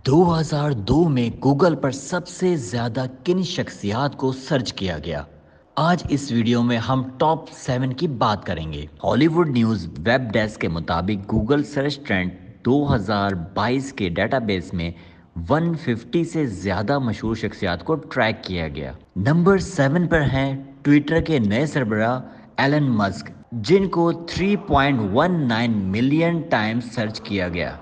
2002 میں گوگل پر سب سے زیادہ کن شخصیات کو سرچ کیا گیا؟ آج اس ویڈیو میں ہم ٹاپ 7 کی بات کریں گے۔ ہالی ووڈ نیوز ویب ڈیسک کے مطابق گوگل سرچ ٹرینڈ 2022 کے ڈیٹا بیس میں 150 سے زیادہ مشہور شخصیات کو ٹریک کیا گیا۔ نمبر 7 پر ہیں ٹویٹر کے نئے سربراہ ایلن مسک، جن کو 3.19 ملین ٹائم سرچ کیا گیا،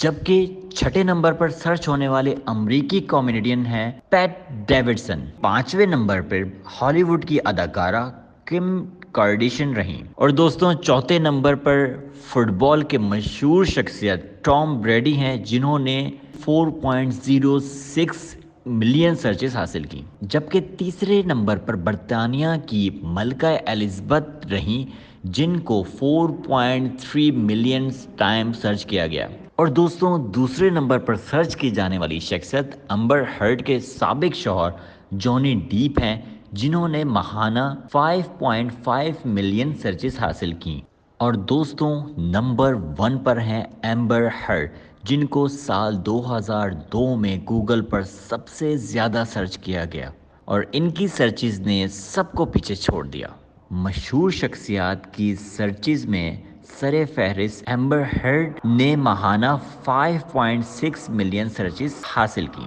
جبکہ چھٹے نمبر پر سرچ ہونے والے امریکی کامیڈین ہیں پیٹ ڈیوڈسن۔ 5ویں نمبر پر ہالی ووڈ کی اداکارہ کم کارڈیشین رہیں، اور دوستوں چوتھے نمبر پر فٹ بال کے مشہور شخصیت ٹام بریڈی ہیں، جنہوں نے 4.06 ملین سرچز حاصل کی، جبکہ تیسرے نمبر پر برطانیہ کی ملکہ ایلزبتھ رہیں، جن کو 4.3 ملین ٹائم سرچ کیا گیا۔ اور دوستوں دوسرے نمبر پر سرچ کی جانے والی شخصیت امبر ہرڈ کے سابق شوہر جانی ڈیپ ہیں، جنہوں نے ماہانہ 5.5 ملین سرچز حاصل کی۔ اور دوستوں نمبر 1 پر ہیں امبر ہرڈ، جن کو سال 2002 میں گوگل پر سب سے زیادہ سرچ کیا گیا، اور ان کی سرچز نے سب کو پیچھے چھوڑ دیا۔ مشہور شخصیات کی سرچز میں سر فہرست امبر ہرڈ نے ماہانہ 5.6 ملین سرچز حاصل کی۔